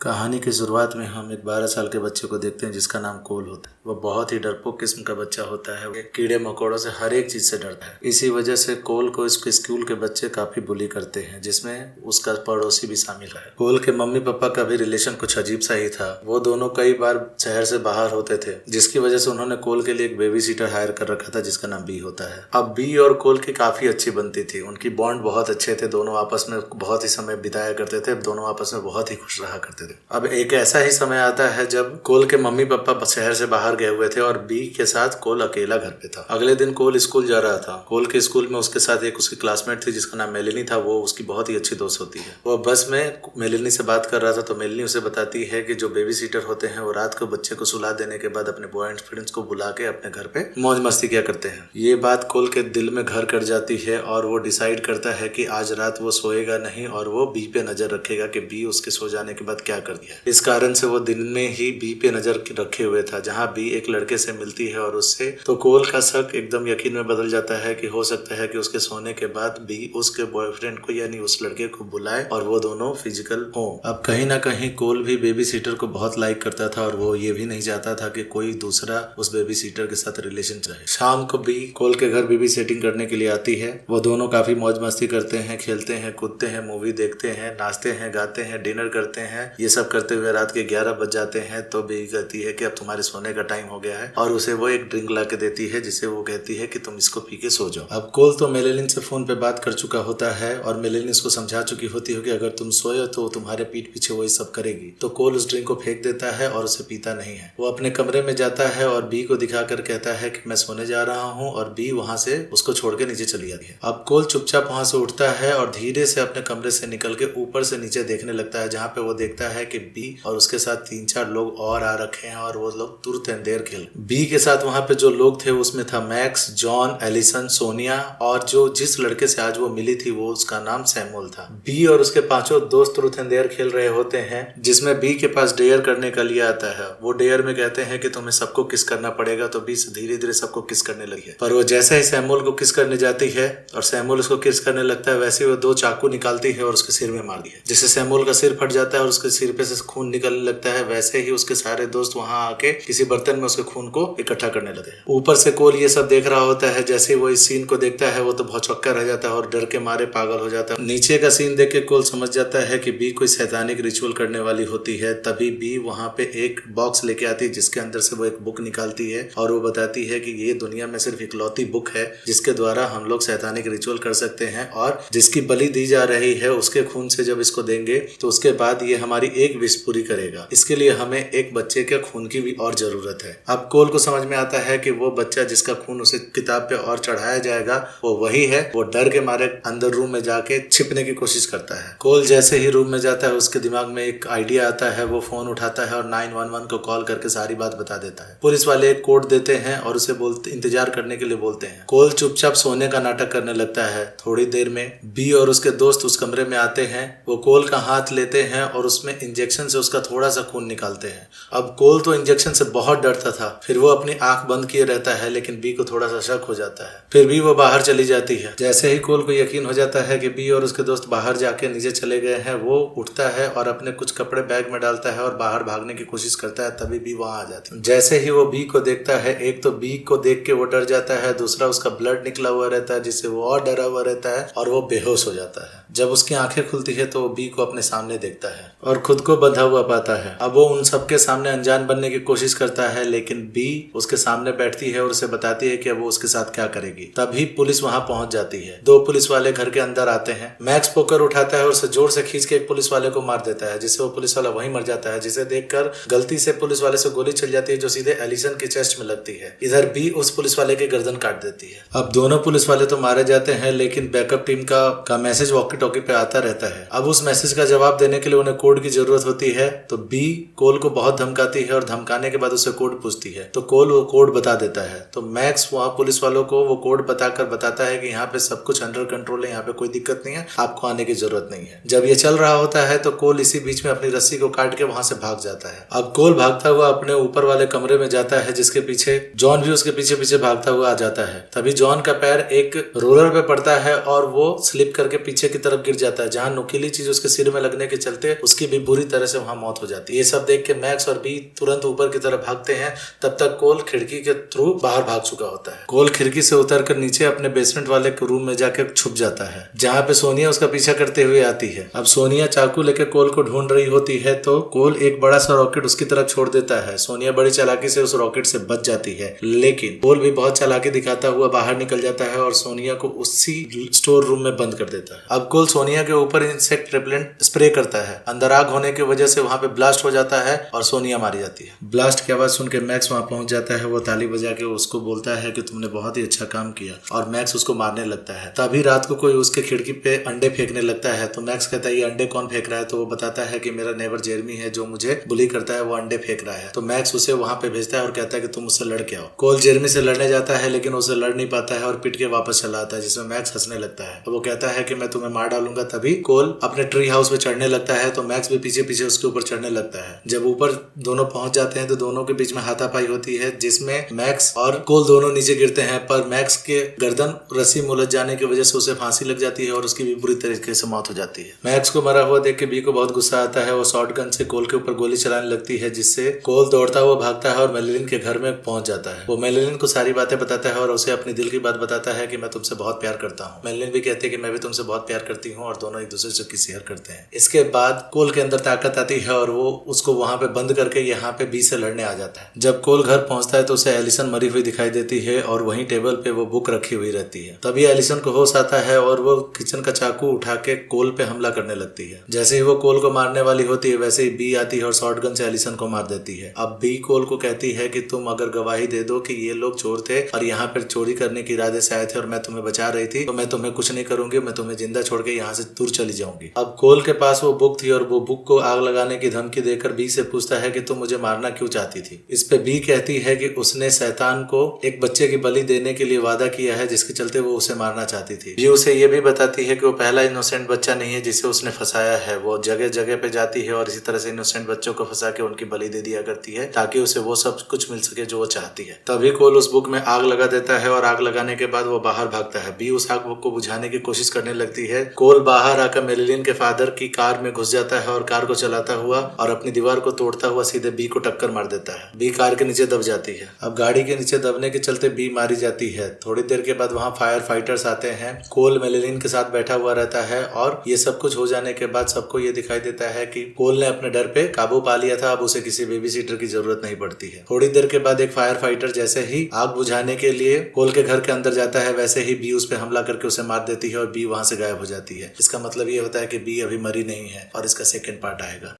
कहानी की शुरुआत में हम एक 12 साल के बच्चे को देखते हैं जिसका नाम कोल होता है। वह बहुत ही डरपोक किस्म का बच्चा होता है। वो कीड़े मकोड़ों से हर एक चीज से डरता है। इसी वजह से कोल को इसके स्कूल के बच्चे काफी बुली करते हैं, जिसमें उसका पड़ोसी भी शामिल है। कोल के मम्मी पापा का भी रिलेशन कुछ अजीब सा ही था। वो दोनों कई बार शहर से बाहर होते थे, जिसकी वजह से उन्होंने कोल के लिए एक बेबी सीटर हायर कर रखा था जिसका नाम बी होता है। अब बी और कोल की काफी अच्छी बनती थी। उनकी बॉन्ड बहुत अच्छे थे। दोनों आपस में बहुत ही समय बिताया करते थे। दोनों आपस में बहुत ही खुश रहा करते थे। अब एक ऐसा ही समय आता है जब कोल के मम्मी पापा शहर से बाहर गए हुए थे और बी के साथ कोल अकेला घर पे था। अगले दिन कोल स्कूल जा रहा था। कोल के स्कूल में उसके साथ एक उसकी क्लासमेट थी जिसका नाम मेलिनी था। वो उसकी बहुत ही अच्छी दोस्त होती है। वो बस में मेलिनी से बात कर रहा था तो मेलिनी उसे बताती है कि जो बेबी सीटर होते हैं वो रात को बच्चे को सुला देने के बाद अपने बॉयज फ्रेंड्स को बुला के अपने घर पे मौज मस्ती किया करते हैं। ये बात कोल के दिल में घर कर जाती है और वो डिसाइड करता है कि आज रात वो सोएगा नहीं और वो बी पे नजर रखेगा कि बी उसके सो जाने के बाद क्या कर दिया। इस कारण से वो दिन में ही बी पे नजर रखे हुए था। जहां बी एक लड़के से मिलती है और उससे तो कोल का शक एकदम यकीन में बदल जाता है कि हो सकता है कि उसके सोने के बाद बी उसके बॉयफ्रेंड को यानी उस लड़के को बुलाए और वो दोनों फिजिकल हो। अब कहीं ना कहीं कोल भी बेबी सीटर को बहुत लाइक करता था और वो ये भी नहीं चाहता था कि कोई दूसरा उस बेबी सीटर के साथ रिलेशन रहे। शाम को बी कोल के घर बेबी सेटिंग करने के लिए आती है। वो दोनों काफी मौज मस्ती करते हैं, खेलते हैं, कूदते हैं, मूवी देखते हैं, नाचते हैं, गाते हैं, डिनर करते हैं। ये सब करते हुए रात के 11 बज जाते हैं तो बी कहती है कि अब तुम्हारे सोने का टाइम हो गया है और उसे वो एक ड्रिंक ला के देती है जिसे वो कहती है कि तुम इसको पी के सो जाओ। अब कोल तो मेलिन से फोन पे बात कर चुका होता है और मेलिन उसको समझा चुकी होती है कि अगर तुम सोए तो तुम्हारे पीठ पीछे वही सब करेगी। तो कोल उस ड्रिंक को फेंक देता है और उसे पीता नहीं है। वो अपने कमरे में जाता है और बी को दिखाकर कहता है कि मैं सोने जा रहा हूँ और बी वहां से उसको छोड़ के नीचे चली जाती है। अब कोल चुपचाप वहां से उठता है और धीरे से अपने कमरे से निकल के ऊपर से नीचे देखने लगता है, जहाँ पे वो देखता है कि बी और उसके साथ 3-4 लोग और आ रखे हैं और वो लोग तुरंत अंधेर खेल। बी के साथ वहां पे जो लोग थे उसमें था मैक्स, जॉन, एलिसन, सोनिया और जो जिस लड़के से आज वो मिली थी वो उसका नाम सैमुअल था। बी और उसके 5 दोस्त तुरंत अंधेर खेल रहे होते हैं, जिसमें बी के पास डेयर करने का लिए आता है। वो डेयर में कहते हैं कि तुम्हें सबको किस करना पड़ेगा, तो बी धीरे धीरे सबको किस करने लगी है। पर वो जैसे ही सैमुअल को किस करने जाती है और सैमुअल उसको किस करने लगता है, वैसे ही वो 2 चाकू निकालती है और उसके सिर में मारती है, जिससे सैमुअल का सिर फट जाता है और उसके सिर पे से खून निकलने लगता है। वैसे ही उसके सारे दोस्त वहां आके किसी बर्तन में उसके खून को इकट्ठा करने लगे। ऊपर से कोल ये सब देख रहा होता है। जैसे ही वो इस सीन को देखता है वो तो बहुत चौक्का रह जाता है और डर के मारे पागल हो जाता है। नीचे का सीन देख के कोल समझ जाता है कि बी कोई शैतानिक रिचुअल करने वाली होती है। तभी बी वहां पे एक बॉक्स लेके आती है जिसके अंदर से वो एक बुक निकालती है और वो बताती है कि ये दुनिया में सिर्फ इकलौती बुक है जिसके द्वारा हम लोग शैतानिक रिचुअल कर सकते हैं और जिसकी बलि दी जा रही है उसके खून से जब इसको देंगे तो उसके बाद ये हमारी एक विश पूरी करेगा। इसके लिए हमें एक बच्चे के खून की भी और जरूरत है। अब कोल को समझ में आता है कि वो बच्चा जिसका खून उसे किताब पे और चढ़ाया जाएगा वो वही है। वो डर के मारे अंदर रूम में जाके छिपने की कोशिश करता है। कोल जैसे ही रूम में जाता है उसके दिमाग में एक आइडिया आता है। वो फोन उठाता है और 911 को कॉल करके सारी बात बता देता है। पुलिस वाले एक कोड देते हैं और उसे बोलते इंतजार करने के लिए बोलते हैं। कोल चुपचाप सोने का नाटक करने लगता है। थोड़ी देर में बी और उसके दोस्त उस कमरे में आते हैं। वो कोल का हाथ लेते हैं और उसमें इंजेक्शन से उसका थोड़ा सा खून निकालते हैं। अब कोल तो इंजेक्शन से बहुत डरता था। फिर वो अपनी आंख बंद किए रहता है, लेकिन बी को थोड़ा सा शक हो जाता है। फिर भी वो बाहर चली जाती है। जैसे ही कोल को यकीन हो जाता है कि बी और उसके दोस्त बाहर जाके नीचे चले गए हैं, वो उठता है और अपने कुछ कपड़े बैग में डालता है और बाहर भागने की कोशिश करता है। तभी बी वहां आ जाती है। जैसे ही वो बी को देखता है, एक तो बी को देख के वो डर जाता है, दूसरा उसका ब्लड निकला हुआ रहता है जिससे वो और डरा हुआ रहता है और वो बेहोश हो जाता है। जब उसकी आंखें खुलती है तो वो बी को अपने सामने देखता है और खुद को बंधा हुआ पाता है। अब वो उन सबके सामने अनजान बनने की कोशिश करता है, लेकिन बी उसके सामने बैठती है और उसे बताती है कि अब वो उसके साथ क्या करेगी। तभी पुलिस वहां पहुंच जाती है। 2 पुलिस वाले घर के अंदर आते हैं। मैक्स पोकर उठाता है और उसे जोर से खींच के एक पुलिस वाले को मार देता है, जिससे वो पुलिस वाला वहीं मर जाता है, जिसे देखकर गलती से पुलिस वाले से गोली चल जाती है जो सीधे एलिसन के चेस्ट में लगती है। इधर बी उस पुलिस वाले की गर्दन काट देती है। अब दोनों पुलिस वाले तो मारे जाते हैं, लेकिन बैकअप टीम का मैसेज वॉकी टॉकी पे आता रहता है। अब उस मैसेज का जवाब देने के लिए उन्हें कोड की जरूरत होती है। तो बी कोल को बहुत धमकाती है और धमकाने के बाद उसे कोड पूछती है तो कोल वो कोड बता देता है। तो मैक्स वहाँ पुलिस वालों को वो कोड बताकर बताता है कि यहाँ पे सब कुछ अंडर कंट्रोल है, यहाँ पे कोई दिक्कत नहीं है, आपको आने की जरूरत नहीं है। जब ये चल रहा होता है तो कोल इसी बीच में अपनी रस्सी को काट के वहां से भाग जाता है। अब कोल भागता हुआ अपने ऊपर वाले कमरे में जाता है, जिसके पीछे जॉन भी उसके पीछे पीछे भागता हुआ आ जाता है। तभी जॉन का पैर एक रोलर पे पड़ता है और वो स्लिप करके पीछे की तरफ गिर जाता है, जहाँ नुकीली चीज उसके सिर में लगने के चलते उसकी भी बुरी तरह से वहां मौत हो जाती है। ये सब देख के मैक्स और बी तुरंत ऊपर की तरफ भागते हैं। तब तक कोल खिड़की के थ्रू बाहर भाग चुका होता है। कोल खिड़की से उतरकर नीचे अपने बेसमेंट वाले रूम में जाकर छुप जाता है, जहाँ पे सोनिया उसका पीछा करते हुए आती है। अब सोनिया चाकू लेकर कोल को ढूंढ रही होती है तो कोल एक बड़ा सा रॉकेट उसकी तरफ छोड़ देता है। सोनिया बड़ी चालाकी से उस रॉकेट से बच जाती है, लेकिन कोल भी बहुत चालाकी दिखाता हुआ बाहर निकल जाता है और सोनिया को उसी स्टोर रूम में बंद कर देता है। अब कोल सोनिया के ऊपर इंसेक्ट रिपेलेंट स्प्रे करता है। अंदर आग होने की वजह से वहां पे ब्लास्ट हो जाता है और सोनिया मारी जाती है। ब्लास्ट की आवाज सुन के मैक्स वहां पहुंच जाता है। वो ताली बजा के उसको बोलता है कि तुमने बहुत ही अच्छा काम किया, और मैक्स उसको मारने लगता है। तभी रात को कोई उसके खिड़की पे अंडे फेंकने लगता है तो मैक्स कहता है ये अंडे कौन फेंक रहा है, तो वो बताता है कि मेरा नेबर जेरमी है जो मुझे बुली करता है, वो अंडे फेंक रहा है। तो मैक्स उसे वहां पे भेजता है और कहता है कि तुम उससे लड़ के आओ। कोल जेरमी से लड़ने जाता है लेकिन उसे लड़ नहीं पाता है और पिट के वापस चला आता है, जिसमें मैक्स हंसने लगता है। तो वो कहता है कि मैं तुम्हें मार डालूंगा। तभी कोल अपने ट्री हाउस पे चढ़ने लगता है तो मैक्स भी पीछे पीछे उसके ऊपर चढ़ने लगता है। जब ऊपर दोनों पहुंच जाते हैं तो दोनों के बीच में हाथापाई होती है, जिसमें मैक्स और कोल दोनों नीचे गिरते हैं, पर मैक्स के गर्दन रस्सी में उलझ जाने की वजह से उसे फांसी लग जाती है और उसकी भी बुरी तरीके से मौत हो जाती है। मैक्स को मरा हुआ देख के बी को बहुत गुस्सा आता है। वो शॉर्ट गन से कोल के ऊपर गोली चलाने लगती है, जिससे कोल दौड़ता हुआ भागता है और मेलिलिन के घर में पहुंच जाता है। वो मेलिलिन को सारी बातें बताता है और उसे अपनी दिल की बात बताता है कि मैं तुमसे बहुत प्यार करता हूँ। मेलिलिन भी कहती है कि मैं भी तुमसे बहुत प्यार करती हूँ, और दोनों एक दूसरे से किस शेयर करते हैं। इसके बाद कोल के अंदर ताकत आती है और वो उसको वहां पे बंद करके यहाँ पे बी से लड़ने आ जाता है। जब कोल घर पहुंचता है तो उसे एलिसन मरी हुई दिखाई देती है और वहीं टेबल पे वो बुक रखी हुई रहती है। तभी एलिसन को होश आता है और वो किचन का चाकू उठा के कोल पे हमला करने लगती है। जैसे ही वो कोल को मारने वाली होती है वैसे ही बी आती है और शॉटगन से एलिसन को मार देती है। अब बी कोल को कहती है कि तुम अगर गवाही दे दो कि ये लोग चोर थे और यहाँ पर चोरी करने के इरादे से आए थे और मैं तुम्हें बचा रही थी, तो मैं तुम्हें कुछ नहीं करूंगी, मैं तुम्हें जिंदा छोड़ के यहाँ से दूर चली जाऊंगी। अब कोल के पास वो बुक थी और वो बुक को आग लगाने की धमकी देकर बी से पूछता है कि तुम मुझे मारना क्यों चाहती थी। इस पे बी कहती है कि उसने शैतान को एक बच्चे की बलि देने के लिए वादा किया है, जिसके चलते वो उसे मारना चाहती थी। बी उसे ये भी बताती है कि वो पहला इनोसेंट बच्चा नहीं है जिसे उसने फंसाया है। वो जगह जगह पे जाती है और इसी तरह से इनोसेंट बच्चों को फंसा के उनकी बलि दे दिया करती है, ताकि उसे वो सब कुछ मिल सके जो वो चाहती है। तभी कोल उस बुक में आग लगा देता है और आग लगाने के बाद वो बाहर भागता है। बी उस आग को बुझाने की कोशिश करने लगती है। कोल बाहर आकर मेलिलिन के फादर की कार में घुस जाता है और कार को चलाता हुआ और अपनी दीवार को तोड़ता हुआ सीधे बी को टक्कर मार देता है। बी कार के नीचे दब जाती है। अब गाड़ी के नीचे दबने के चलते बी मारी जाती है। थोड़ी देर के बाद वहाँ फायर फाइटर्स आते हैं। कोल मेलिलिन के साथ बैठा हुआ रहता है और ये सब कुछ हो जाने के बाद सबको ये दिखाई देता है कि कोल ने अपने डर पे काबू पा लिया था। अब उसे किसी बेबी सीटर की जरूरत नहीं पड़ती है। थोड़ी देर के बाद एक फायर फाइटर जैसे ही आग बुझाने के लिए कोल के घर के अंदर जाता है, वैसे ही बी उस पे हमला करके उसे मार देती है और बी वहां से गायब हो जाती है। इसका मतलब ये होता है कि बी अभी मरी नहीं है और इसका सेकंड पार्ट आएगा।